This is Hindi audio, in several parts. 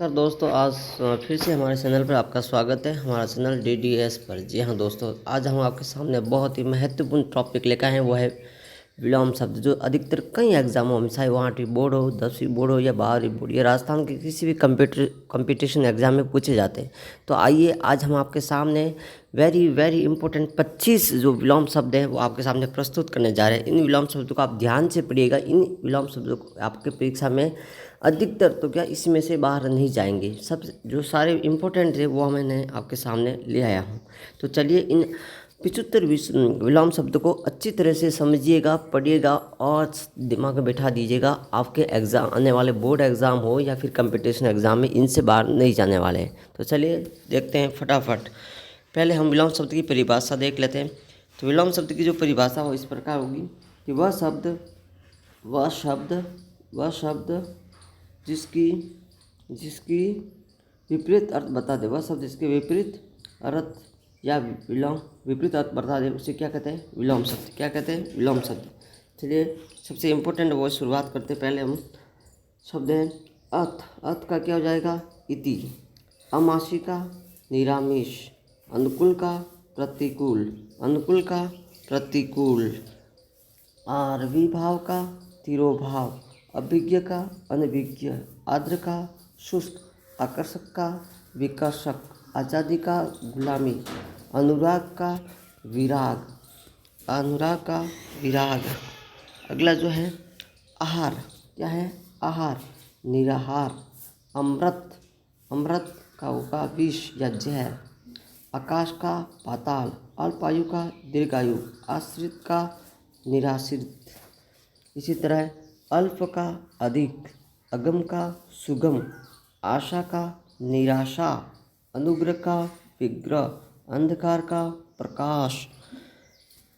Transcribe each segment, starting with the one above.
सर दोस्तों, आज फिर से हमारे चैनल पर आपका स्वागत है। हमारा चैनल DDS पर। जी हाँ दोस्तों, आज हम आपके सामने बहुत ही महत्वपूर्ण टॉपिक लेकर आए हैं। वो है विलोम शब्द, जो अधिकतर कई एग्जामों में, चाहे वहाँ की बोर्ड हो, 10वीं बोर्ड हो या बाहरी बोर्ड या राजस्थान के किसी भी कंपटीशन एग्जाम में पूछे जाते हैं। तो आइए आज हम आपके सामने वेरी वेरी इंपॉर्टेंट 25 जो विलोम शब्द हैं वो आपके सामने प्रस्तुत करने जा रहे हैं। इन विलोम शब्दों को आप ध्यान से पढ़िएगा। इन विलोम शब्दों को आपके परीक्षा में अधिकतर तो क्या इसमें से बाहर नहीं जाएंगे। सब जो सारे इम्पोर्टेंट है वो मैंने आपके सामने ले आया हूँ। तो चलिए इन 75 विलोम शब्द को अच्छी तरह से समझिएगा, पढ़िएगा और दिमाग में बैठा दीजिएगा। आपके एग्ज़ाम, आने वाले बोर्ड एग्ज़ाम हो या फिर कंपटीशन एग्ज़ाम में, इनसे बाहर नहीं जाने वाले हैं। तो चलिए देखते हैं फटाफट। पहले हम विलोम शब्द की परिभाषा देख लेते हैं। तो विलोम शब्द की जो परिभाषा हो इस प्रकार होगी कि वह शब्द जिसकी जिसकी विपरीत अर्थ बता दे, वह शब्द जिसके विपरीत अर्थ या विपरीत अर्थ बता दे, उसे क्या कहते हैं? विलोम शब्द। क्या कहते हैं? विलोम शब्द। चलिए सबसे इम्पोर्टेंट वो शुरुआत करते हैं। पहले हम शब्द हैं अर्थ। अर्थ का क्या हो जाएगा? इति। अमाशिका निरामिष। अनुकूल का प्रतिकूल। अनुकूल का प्रतिकूल। आर्विभाव का तिरोभाव। अभिज्ञ का अनभिज्ञ। आर्द्र का शुष्क। आकर्षक का विकर्षक। आज़ादी का गुलामी। अनुराग का विराग। अनुराग का विराग। अगला जो है आहार। क्या है? आहार। निराहार। अमृत। अमृत का होगा विष या जहर। आकाश का पाताल। अल्पायु का दीर्घायु। आश्रित का निराश्रित। इसी तरह अल्प का अधिक। अगम का सुगम। आशा का निराशा। अनुग्रह का विग्रह। अंधकार का प्रकाश।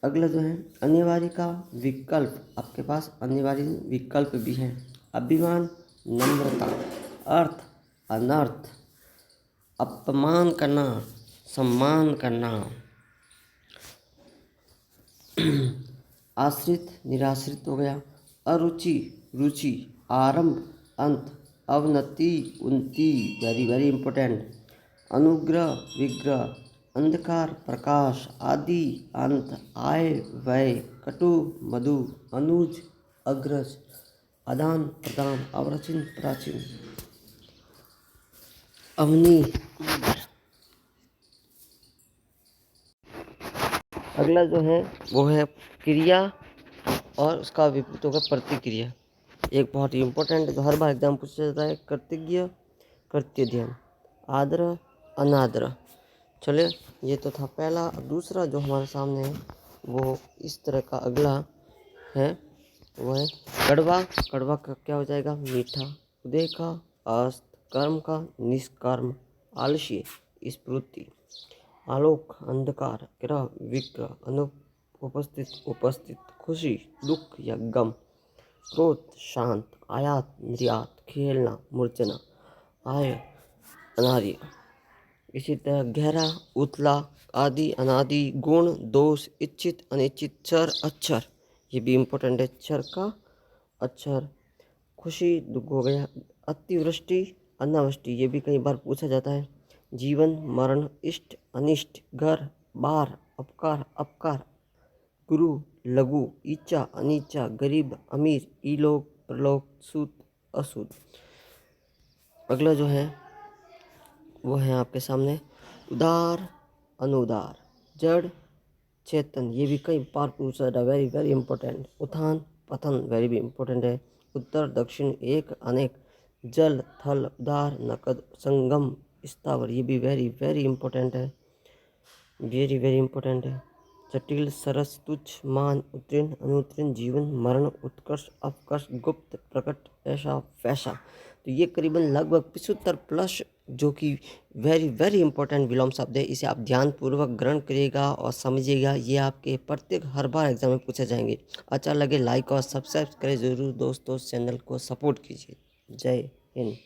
अगला जो है अनिवार्य का विकल्प। आपके पास अनिवार्य विकल्प भी है। अभिमान नम्रता। अर्थ अनर्थ। अपमान करना, सम्मान करना। आश्रित निराश्रित हो गया। अरुचि रुचि। आरंभ अंत। अवनति उन्नति, वेरी वेरी इंपॉर्टेंट। अनुग्रह विग्रह। अंधकार प्रकाश। आदि अंत। आय व्यय। कटु मधु। अनुज अग्रज। आदान प्रदान। अप्राचीन प्राचीन। अवनी। अगला जो है वो है क्रिया और उसका विपरीत होगा प्रतिक्रिया। एक बहुत ही इम्पोर्टेंट जो हर बार एग्जाम पूछा जाता है, कर्तज्ञ कर्तव्य। आदर अनादर। चलिए ये तो था पहला। अब दूसरा जो हमारे सामने है वो इस तरह का अगला है, वो है कड़वा। कड़वा का क्या हो जाएगा? मीठा। उदय का अस्त। कर्म का निष्कर्म। आलस्य स्फूर्ति। आलोक अंधकार। ग्रह विग्रह। अनुपस्थित उपस्थित। खुशी दुख या गम। क्रोध शांत। आयात निर्यात। खेलना मूर्छना। आय अनार्य। इसी तरह गहरा उतला। आदि अनादि। गुण दोष। इच्छित अनिच्छित। चर अक्षर, ये भी इम्पोर्टेंट है। चर का अक्षर। खुशी दुख हो गया। अतिवृष्टि अनावृष्टि, ये भी कई बार पूछा जाता है। जीवन मरण। इष्ट अनिष्ट। घर बार। अपकार अपकार। गुरु लघु। इच्छा अनिच्छा। गरीब अमीर। इलोक प्रलोक। सूत असूत। अगला जो है वो है आपके सामने उदार अनुदार। जड़ चेतन, ये भी कई बार पूछा जाता है। Very very important. उत्थान पतन, वेरी भी इंपॉर्टेंट है। उत्तर दक्षिण एक अनेक। जल थल उदार नकद। संगम स्थावर, ये भी वेरी वेरी इंपॉर्टेंट है। वेरी वेरी इंपॉर्टेंट है। जटिल सरस तुच्छ मान उत्तीर्ण अनुत्तीर्ण। जीवन मरण उत्कर्ष अपकर्ष। गुप्त प्रकट ऐसा वैसा। तो ये करीबन लगभग 75 प्लस जो कि वेरी वेरी इंपॉर्टेंट विलोम शब्द है। इसे आप ध्यानपूर्वक ग्रहण करिएगा और समझिएगा। ये आपके प्रत्येक हर बार एग्जाम में पूछे जाएंगे। अच्छा लगे लाइक और सब्सक्राइब करें ज़रूर दोस्तों। चैनल को सपोर्ट कीजिए। जय हिंद।